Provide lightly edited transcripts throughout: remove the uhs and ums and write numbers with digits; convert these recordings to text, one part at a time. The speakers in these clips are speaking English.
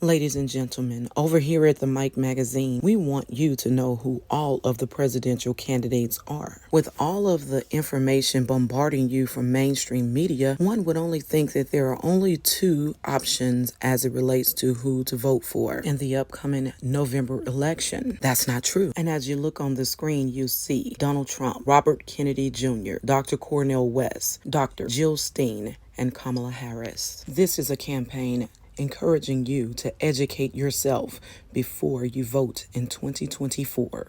Ladies and gentlemen, over here at the Mike Magazine, we want you to know who all of the presidential candidates are. With all of the information bombarding you from mainstream media, one would only think that there are only two options as it relates to who to vote for in the upcoming November election. That's not true. And as you look on the screen, you see Donald Trump, Robert Kennedy Jr., Dr. Cornel West, Dr. Jill Stein, and Kamala Harris. This is a campaign encouraging you to educate yourself before you vote in 2024.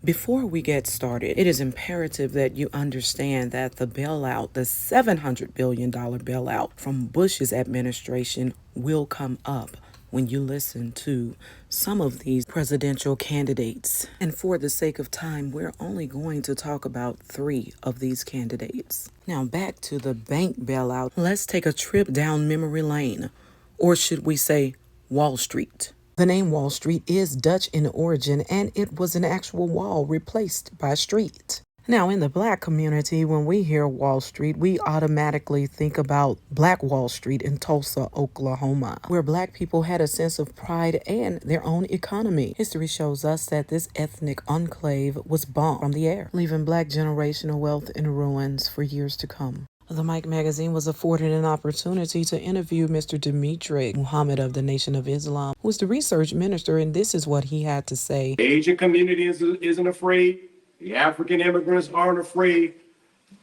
Before we get started, it is imperative that you understand that the bailout, the $700 billion bailout from Bush's administration, will come up when you listen to some of these presidential candidates. And for the sake of time, we're only going to talk about 3 of these candidates. Now back to the bank bailout. Let's take a trip down memory lane, or should we say Wall Street. The name Wall Street is Dutch in origin, and it was an actual wall replaced by a street. Now, in the Black community, when we hear Wall Street, we automatically think about Black Wall Street in Tulsa, Oklahoma, where Black people had a sense of pride and their own economy. History shows us that this ethnic enclave was bombed from the air, leaving Black generational wealth in ruins for years to come. The Mike Magazine was afforded an opportunity to interview Mr. Dimitri Muhammad of the Nation of Islam, who is the research minister, and this is what he had to say. The Asian community isn't afraid. The African immigrants aren't afraid.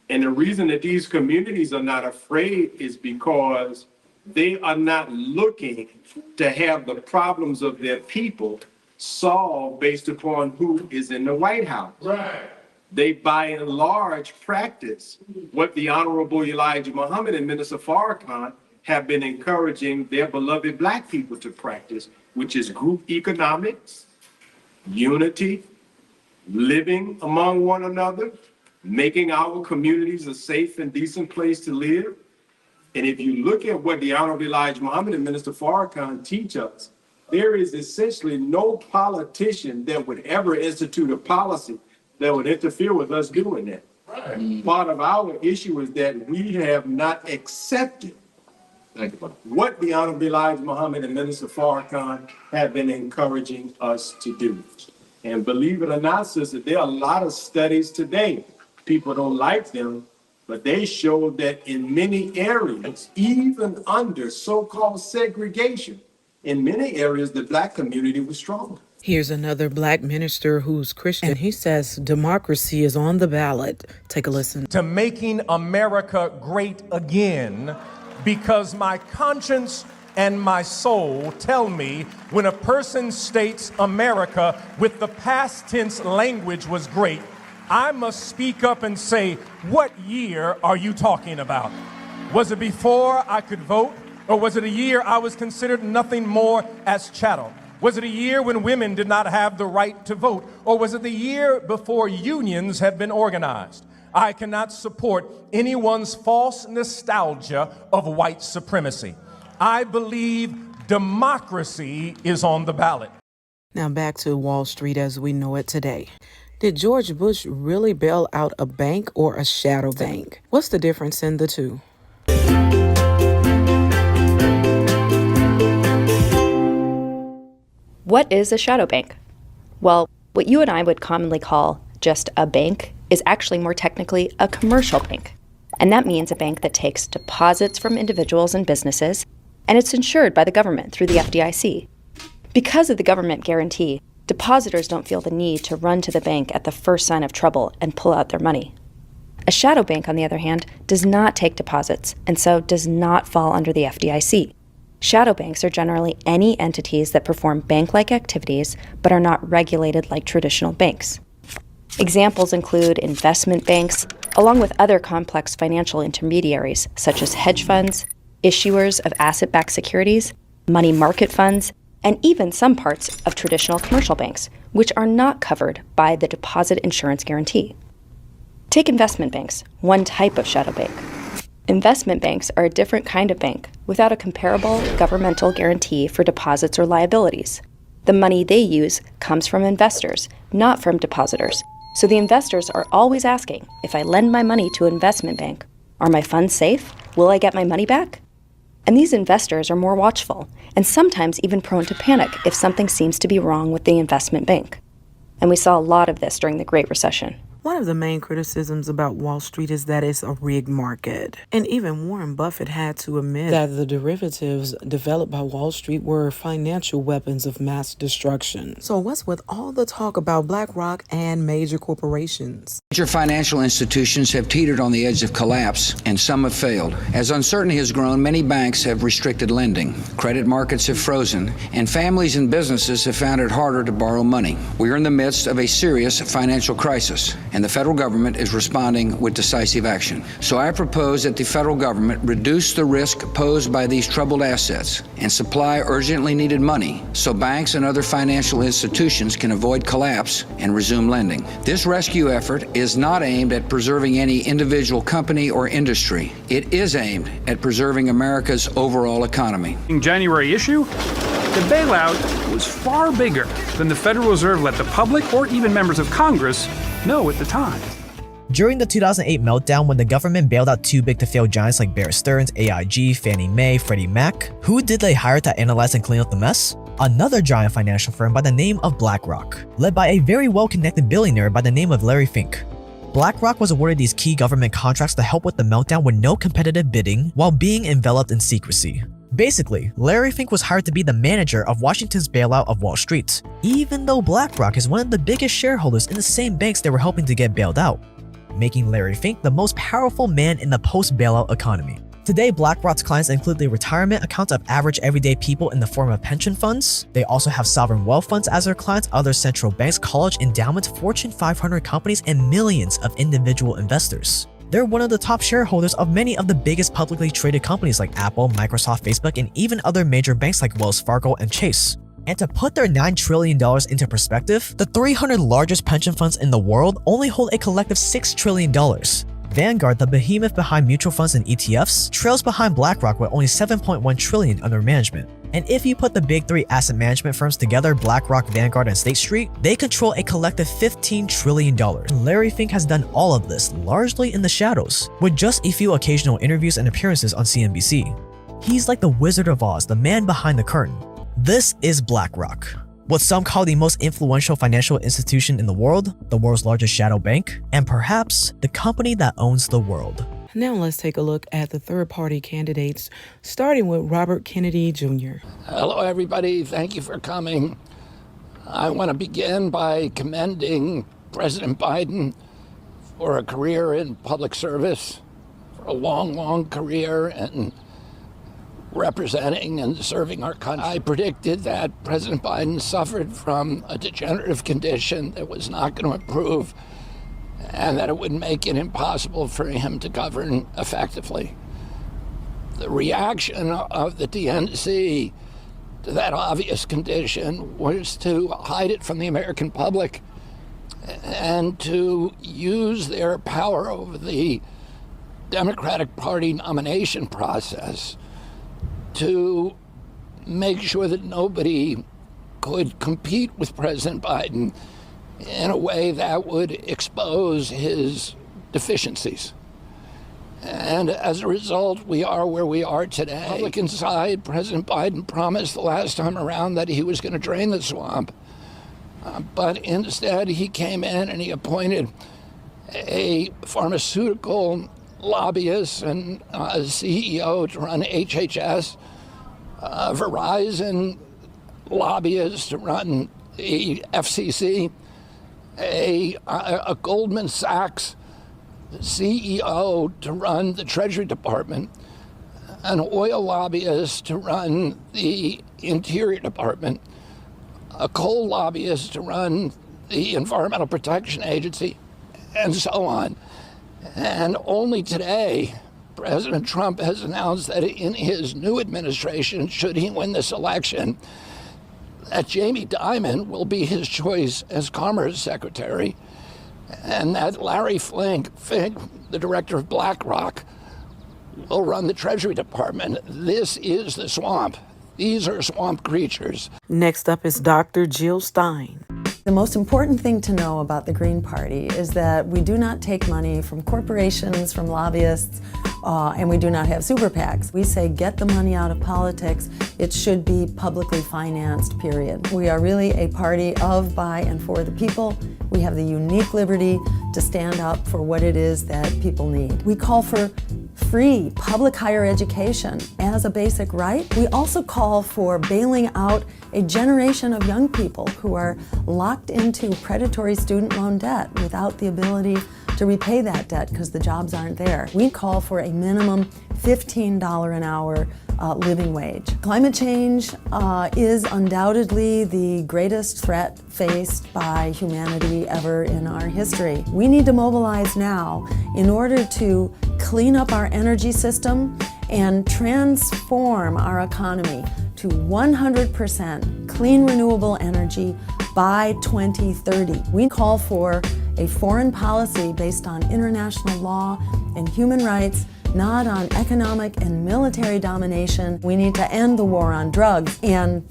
And the reason that these communities are not afraid is because they are not looking to have the problems of their people solved based upon who is in the White House. Right. They, by and large, practice what the Honorable Elijah Muhammad and Minister Farrakhan have been encouraging their beloved Black people to practice, which is group economics, unity, living among one another, making our communities a safe and decent place to live. And if you look at what the Honorable Elijah Muhammad and Minister Farrakhan teach us, there is essentially no politician that would ever institute a policy that would interfere with us doing that. Right. Part of our issue is that we have not accepted what the Honorable Elijah Muhammad and Minister Farrakhan have been encouraging us to do. And believe it or not, sister, there are a lot of studies today. People don't like them, but they show that in many areas, even under so-called segregation, in many areas, the Black community was stronger. Here's another Black minister who's Christian, and he says democracy is on the ballot. Take a listen. To making America great again, because my conscience and my soul tell me when a person states America with the past tense language was great, I must speak up and say, what year are you talking about? Was it before I could vote, or was it a year I was considered nothing more as chattel? Was it a year when women did not have the right to vote? Or was it the year before unions had been organized? I cannot support anyone's false nostalgia of white supremacy. I believe democracy is on the ballot. Now back to Wall Street as we know it today. Did George Bush really bail out a bank or a shadow bank? What's the difference in the two? What is a shadow bank? Well, what you and I would commonly call just a bank is actually more technically a commercial bank. And that means a bank that takes deposits from individuals and businesses, and it's insured by the government through the FDIC. Because of the government guarantee, depositors don't feel the need to run to the bank at the first sign of trouble and pull out their money. A shadow bank, on the other hand, does not take deposits, and so does not fall under the FDIC. Shadow banks are generally any entities that perform bank-like activities but are not regulated like traditional banks. Examples include investment banks, along with other complex financial intermediaries such as hedge funds, issuers of asset-backed securities, money market funds, and even some parts of traditional commercial banks, which are not covered by the deposit insurance guarantee. Take investment banks, one type of shadow bank. Investment banks are a different kind of bank without a comparable governmental guarantee for deposits or liabilities. The money they use comes from investors, not from depositors. So the investors are always asking, if I lend my money to an investment bank, are my funds safe? Will I get my money back? And these investors are more watchful, and sometimes even prone to panic if something seems to be wrong with the investment bank. And we saw a lot of this during the Great Recession. One of the main criticisms about Wall Street is that it's a rigged market. And even Warren Buffett had to admit that the derivatives developed by Wall Street were financial weapons of mass destruction. So what's with all the talk about BlackRock and major corporations? Major financial institutions have teetered on the edge of collapse, and some have failed. As uncertainty has grown, many banks have restricted lending. Credit markets have frozen, and families and businesses have found it harder to borrow money. We are in the midst of a serious financial crisis, and the federal government is responding with decisive action. So I propose that the federal government reduce the risk posed by these troubled assets and supply urgently needed money so banks and other financial institutions can avoid collapse and resume lending. This rescue effort is not aimed at preserving any individual company or industry. It is aimed at preserving America's overall economy. In January issue, the bailout was far bigger than the Federal Reserve let the public or even members of Congress know at the time. During the 2008 meltdown, when the government bailed out too big to fail giants like Bear Stearns, AIG, Fannie Mae, Freddie Mac, who did they hire to analyze and clean up the mess? Another giant financial firm by the name of BlackRock, led by a very well-connected billionaire by the name of Larry Fink. BlackRock was awarded these key government contracts to help with the meltdown with no competitive bidding while being enveloped in secrecy. Basically, Larry Fink was hired to be the manager of Washington's bailout of Wall Street, even though BlackRock is one of the biggest shareholders in the same banks they were helping to get bailed out, making Larry Fink the most powerful man in the post-bailout economy. Today, BlackRock's clients include the retirement accounts of average everyday people in the form of pension funds. They also have sovereign wealth funds as their clients, other central banks, college endowments, Fortune 500 companies, and millions of individual investors. They're one of the top shareholders of many of the biggest publicly traded companies like Apple, Microsoft, Facebook, and even other major banks like Wells Fargo and Chase. And to put their $9 trillion into perspective, the 300 largest pension funds in the world only hold a collective $6 trillion. Vanguard, the behemoth behind mutual funds and ETFs, trails behind BlackRock with only $7.1 trillion under management. And if you put the big three asset management firms together, BlackRock, Vanguard, and State Street, they control a collective $15 trillion. Larry Fink has done all of this largely in the shadows, with just a few occasional interviews and appearances on CNBC. He's like the Wizard of Oz, the man behind the curtain. This is BlackRock, what some call the most influential financial institution in the world's largest shadow bank, and perhaps the company that owns the world. Now let's take a look at the third-party candidates, starting with Robert Kennedy Jr. Hello, everybody. Thank you for coming. I want to begin by commending President Biden for a career in public service, for a long, long career in representing and serving our country. I predicted that President Biden suffered from a degenerative condition that was not going to improve and that it would make it impossible for him to govern effectively. The reaction of the DNC to that obvious condition was to hide it from the American public and to use their power over the Democratic Party nomination process to make sure that nobody could compete with President Biden in a way that would expose his deficiencies. And as a result, we are where we are today. On the Republican side, President Biden promised the last time around that he was going to drain the swamp. But instead, he came in and he appointed a pharmaceutical lobbyist and a CEO to run HHS, Verizon lobbyist to run the FCC, a Goldman Sachs CEO to run the Treasury Department, an oil lobbyist to run the Interior Department, a coal lobbyist to run the Environmental Protection Agency, and so on. And only today, President Trump has announced that in his new administration, should he win this election, that Jamie Dimon will be his choice as Commerce Secretary, and that Larry Fink, the director of BlackRock, will run the Treasury Department. This is the swamp. These are swamp creatures. Next up is Dr. Jill Stein. The most important thing to know about the Green Party is that we do not take money from corporations, from lobbyists, and we do not have super PACs. We say get the money out of politics. It should be publicly financed, period. We are really a party of, by, and for the people. We have the unique liberty to stand up for what it is that people need. We call for free public higher education as a basic right. We also call for bailing out a generation of young people who are locked into predatory student loan debt without the ability to repay that debt because the jobs aren't there. We call for a minimum $15 an hour living wage. Climate change is undoubtedly the greatest threat faced by humanity ever in our history. We need to mobilize now in order to clean up our energy system and transform our economy to 100% clean renewable energy by 2030. We call for a foreign policy based on international law and human rights, not on economic and military domination. We need to end the war on drugs and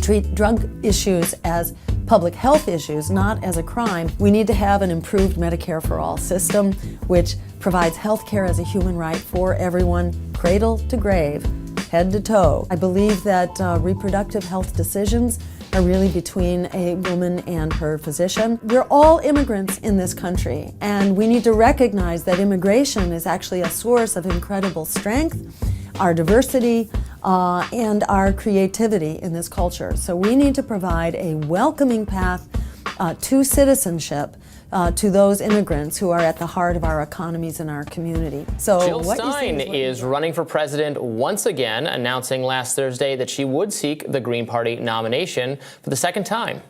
treat drug issues as public health issues, not as a crime. We need to have an improved Medicare for All system, which provides health care as a human right for everyone, cradle to grave, head to toe. I believe that reproductive health decisions are really between a woman and her physician. We're all immigrants in this country, and we need to recognize that immigration is actually a source of incredible strength, our diversity, and our creativity in this culture. So we need to provide a welcoming path to citizenship to those immigrants who are at the heart of our economies and our community. So Jill Stein is running for president once again, announcing last Thursday that she would seek the Green Party nomination for the second time.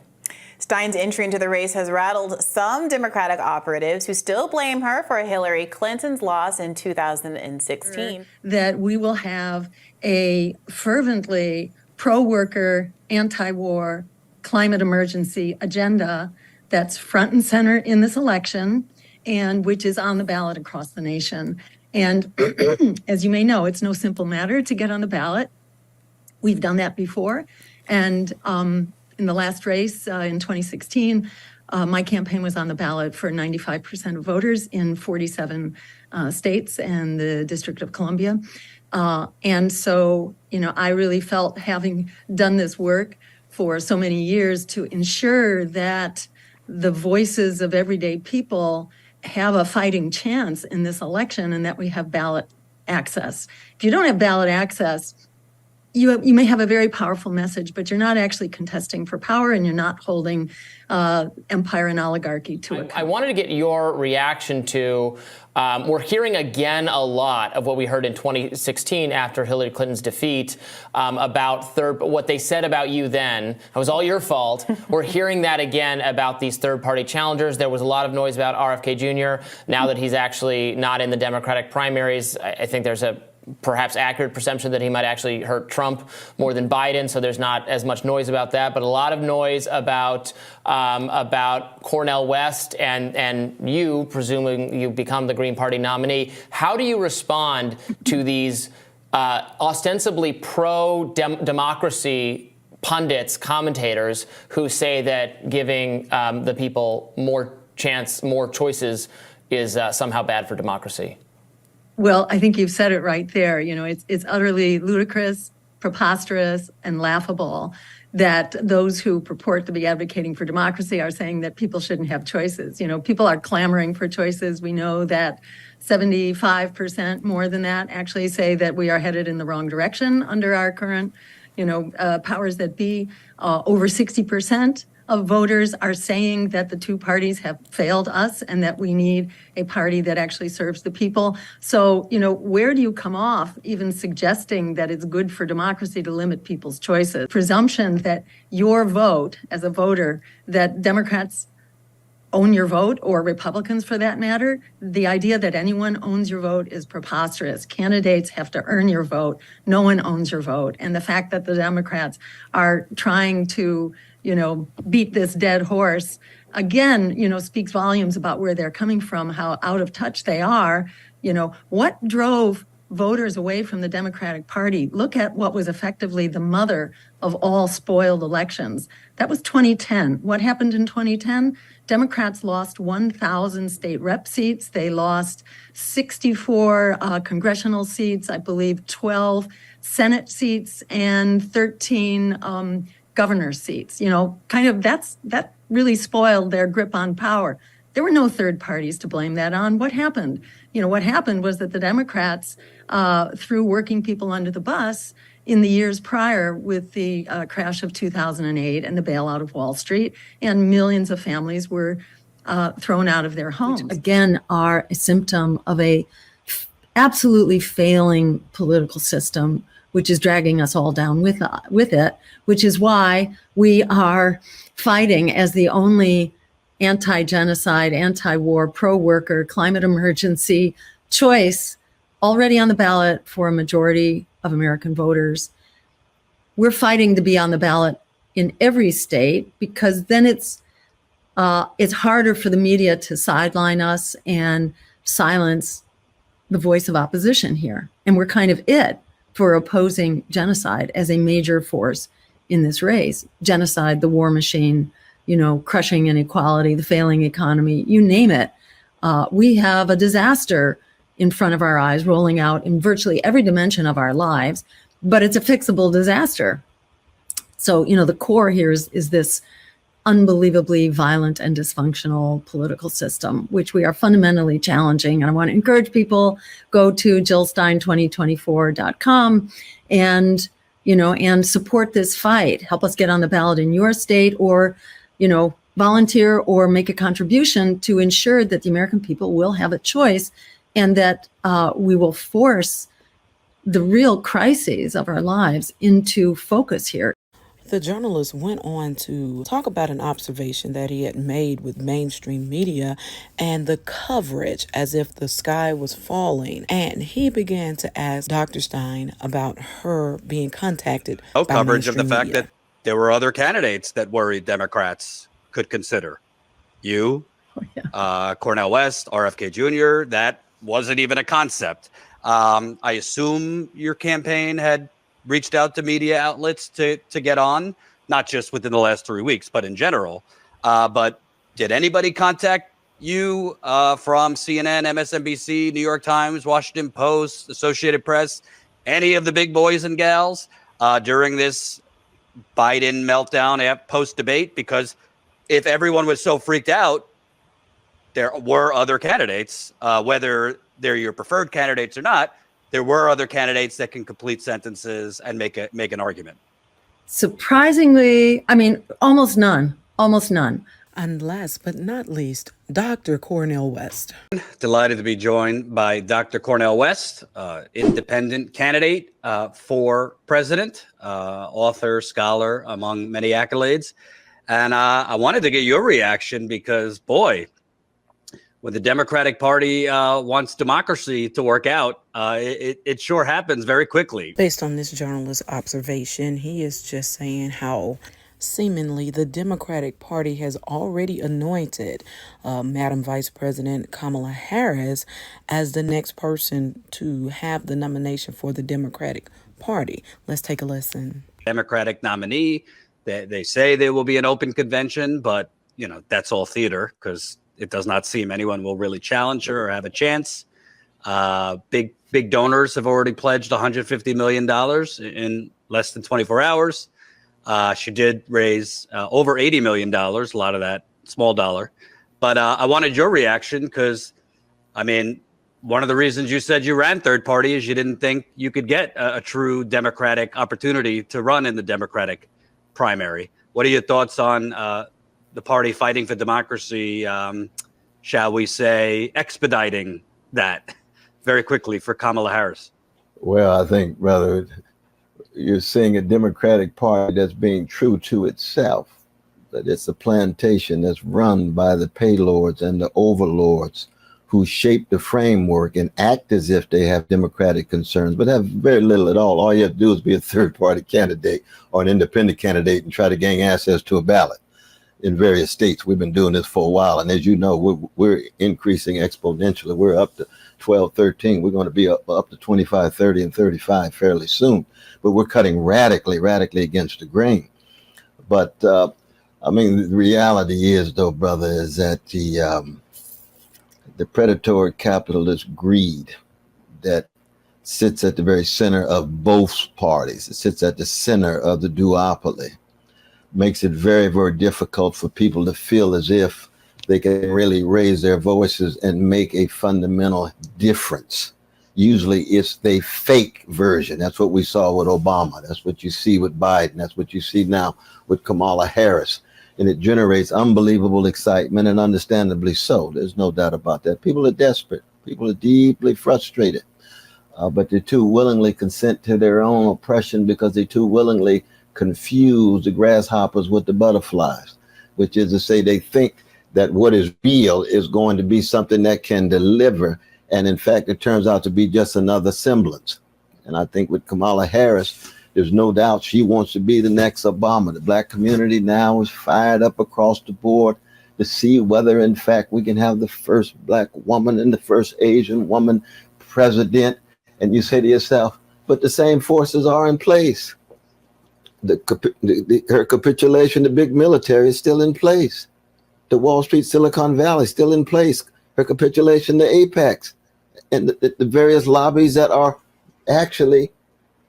Stein's entry into the race has rattled some Democratic operatives who still blame her for Hillary Clinton's loss in 2016. That we will have a fervently pro-worker, anti-war, climate emergency agenda that's front and center in this election and which is on the ballot across the nation. And as you may know, it's no simple matter to get on the ballot. We've done that before. And in the last race in 2016, my campaign was on the ballot for 95% of voters in 47 states and the District of Columbia. And so, I really felt, having done this work for so many years, to ensure that the voices of everyday people have a fighting chance in this election and that we have ballot access. If you don't have ballot access, you may have a very powerful message, but you're not actually contesting for power and you're not holding empire and oligarchy to account. I wanted to get your reaction to, we're hearing again a lot of what we heard in 2016 after Hillary Clinton's defeat about what they said about you then. It was all your fault. We're hearing that again about these third-party challengers. There was a lot of noise about RFK Jr. Now that he's actually not in the Democratic primaries, I think there's a perhaps accurate perception that he might actually hurt Trump more than Biden, so there's not as much noise about that. But a lot of noise about Cornel West and you, presuming you become the Green Party nominee. How do you respond to these ostensibly pro-democracy pundits, commentators who say that giving the people more choices is somehow bad for democracy? Well, I think you've said it right there. It's utterly ludicrous, preposterous, and laughable that those who purport to be advocating for democracy are saying that people shouldn't have choices. People are clamoring for choices. We know that 75%, more than that, actually say that we are headed in the wrong direction under our current, powers that be. Over 60% of voters are saying that the two parties have failed us and that we need a party that actually serves the people. So, where do you come off even suggesting that it's good for democracy to limit people's choices? Presumption that your vote as a voter, that Democrats own your vote, or Republicans for that matter, the idea that anyone owns your vote is preposterous. Candidates have to earn your vote. No one owns your vote. And the fact that the Democrats are trying to beat this dead horse, again, speaks volumes about where they're coming from, how out of touch they are. What drove voters away from the Democratic Party? Look at what was effectively the mother of all spoiled elections. That was 2010. What happened in 2010? Democrats lost 1,000 state rep seats. They lost 64 congressional seats, I believe 12 Senate seats, and 13 governor seats. That really spoiled their grip on power. There were no third parties to blame that on. What happened? What happened was that the Democrats threw working people under the bus in the years prior with the crash of 2008 and the bailout of Wall Street, and millions of families were thrown out of their homes. Which, again, are a symptom of a absolutely failing political system, which is dragging us all down with it, which is why we are fighting as the only anti-genocide, anti-war, pro-worker, climate emergency choice already on the ballot for a majority of American voters. We're fighting to be on the ballot in every state because then it's harder for the media to sideline us and silence the voice of opposition here. And we're kind of it for opposing genocide as a major force in this race. Genocide, the war machine, crushing inequality, the failing economy, you name it. We have a disaster in front of our eyes rolling out in virtually every dimension of our lives, but it's a fixable disaster. So, the core here is this unbelievably violent and dysfunctional political system, which we are fundamentally challenging. And I want to encourage people, go to jillstein2024.com and support this fight. Help us get on the ballot in your state, or, volunteer or make a contribution to ensure that the American people will have a choice, and that we will force the real crises of our lives into focus here. The journalist went on to talk about an observation that he had made with mainstream media and the coverage as if the sky was falling. And he began to ask Dr. Stein about her being contacted by coverage of the fact media. that there were other candidates that worried Democrats could consider. Cornel West, RFK Jr., that wasn't even a concept. I assume your campaign had reached out to media outlets to get on, not just within the last 3 weeks, but in general. But did anybody contact you from CNN, MSNBC, New York Times, Washington Post, Associated Press, any of the big boys and gals during this Biden meltdown post-debate? Because if everyone was so freaked out, there were other candidates, whether they're your preferred candidates or not. There were other candidates that can complete sentences and make an argument. Surprisingly, almost none. And last but not least, Dr. Cornel West. Delighted to be joined by Dr. Cornel West, independent candidate for president, author, scholar, among many accolades. And I wanted to get your reaction because, boy, when the Democratic Party wants democracy to work out, it sure happens very quickly. Based on this journalist's observation, he is just saying how seemingly the Democratic Party has already anointed Madam Vice President Kamala Harris as the next person to have the nomination for the Democratic Party. Let's take a listen. Democratic nominee, they say there will be an open convention, but that's all theater because it does not seem anyone will really challenge her or have a chance. Big donors have already pledged $150 million in less than 24 hours. She did raise over $80 million, a lot of that small dollar. But I wanted your reaction because, one of the reasons you said you ran third party is you didn't think you could get a true Democratic opportunity to run in the Democratic primary. What are your thoughts on the party fighting for democracy, shall we say, expediting that very quickly for Kamala Harris? Well, I think rather you're seeing a Democratic Party that's being true to itself, that it's a plantation that's run by the paylords and the overlords who shape the framework and act as if they have democratic concerns, but have very little at all. All you have to do is be a third-party candidate or an independent candidate and try to gain access to a ballot. In various states, we've been doing this for a while. And as you know, we're increasing exponentially. We're up to 12, 13. We're going to be up to 25, 30, and 35 fairly soon. But we're cutting radically against the grain. But I mean, the reality is, though, brother, is that the predatory capitalist greed that sits at the very center of both parties, it sits at the center of the duopoly, makes it very, very difficult for people to feel as if they can really raise their voices and make a fundamental difference. Usually it's the fake version. That's what we saw with Obama. That's what you see with Biden. That's what you see now with Kamala Harris. And it generates unbelievable excitement, and understandably so. There's no doubt about that. People are desperate. People are deeply frustrated. But they too willingly consent to their own oppression because they too willingly confuse the grasshoppers with the butterflies, which is to say they think that what is real is going to be something that can deliver. And in fact, it turns out to be just another semblance. And I think with Kamala Harris, there's no doubt she wants to be the next Obama. The Black community now is fired up across the board to see whether, in fact, we can have the first Black woman and the first Asian woman president. And you say to yourself, but the same forces are in place. Her capitulation, the big military is still in place. The Wall Street, Silicon Valley still in place. Her capitulation to Apex and the various lobbies that are actually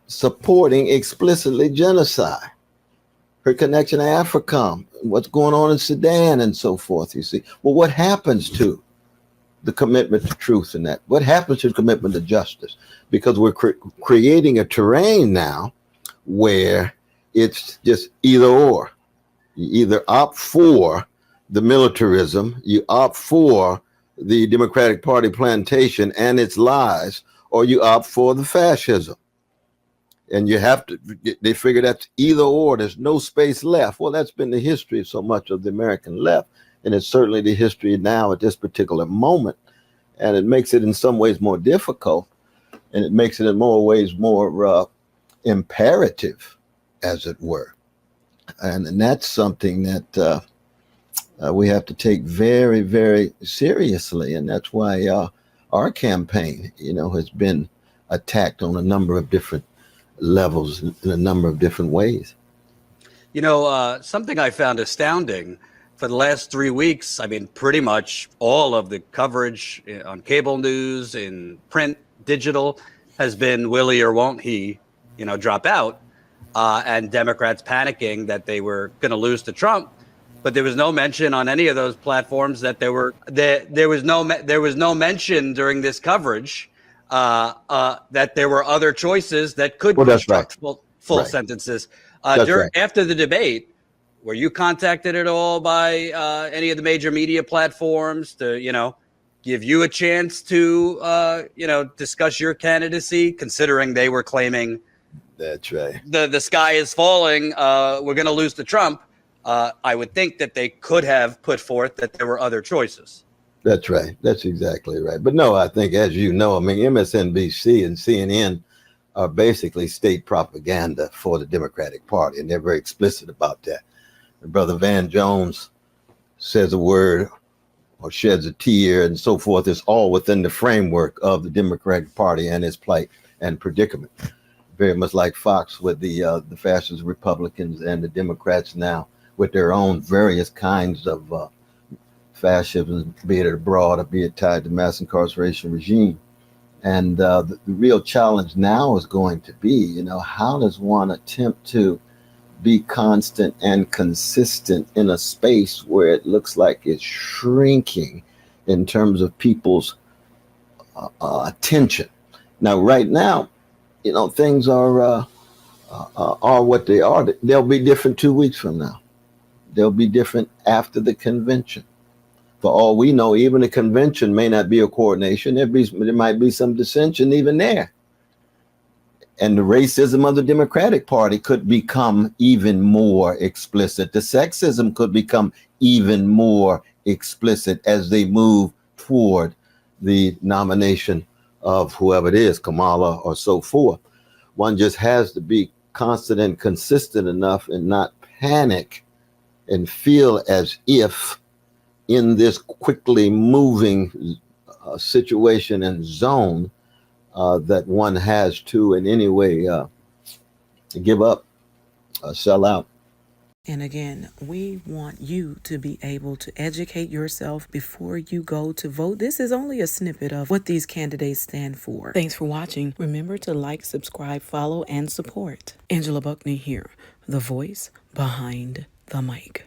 supporting explicitly genocide. Her connection to AFRICOM, what's going on in Sudan and so forth, you see. Well, what happens to the commitment to truth in that? What happens to the commitment to justice? Because we're creating a terrain now where it's just either or. You either opt for the militarism, you opt for the Democratic Party plantation and its lies, or you opt for the fascism. And you have to, they figure that's either or, there's no space left. Well, that's been the history of so much of the American left. And it's certainly the history now at this particular moment. And it makes it in some ways more difficult. And it makes it in more ways more imperative, as it were. And that's something that we have to take very, very seriously. And that's why our campaign, has been attacked on a number of different levels in a number of different ways. Something I found astounding for the last 3 weeks, I mean, pretty much all of the coverage on cable news, in print, digital, has been will he or won't he, drop out, and Democrats panicking that they were going to lose to Trump. But there was no mention on any of those platforms that there was no mention during this coverage that there were other choices that could construct full sentences. After the debate, were you contacted at all by any of the major media platforms to, give you a chance to, discuss your candidacy, considering they were claiming that's right, the sky is falling, we're going to lose to Trump? I would think that they could have put forth that there were other choices. That's right. That's exactly right. But no, I think, as you know, MSNBC and CNN are basically state propaganda for the Democratic Party, and they're very explicit about that. And Brother Van Jones says a word or sheds a tear and so forth. It's all within the framework of the Democratic Party and its plight and predicament. Very much like Fox with the fascist Republicans and the Democrats now with their own various kinds of fascism, be it abroad or be it tied to mass incarceration regime. And the real challenge now is going to be, how does one attempt to be constant and consistent in a space where it looks like it's shrinking in terms of people's attention? Now, right now, things are what they are. They'll be different 2 weeks from now. They'll be different after the convention. For all we know, even the convention may not be a coordination. There might be some dissension even there. And the racism of the Democratic Party could become even more explicit. The sexism could become even more explicit as they move toward the nomination of whoever it is, Kamala or so forth. One just has to be constant and consistent enough and not panic and feel as if in this quickly moving situation and zone that one has to in any way give up, sell out. And again, we want you to be able to educate yourself before you go to vote. This is only a snippet of what these candidates stand for. Thanks for watching. Remember to like, subscribe, follow, and support. Angela Buckney here, the voice behind the mic.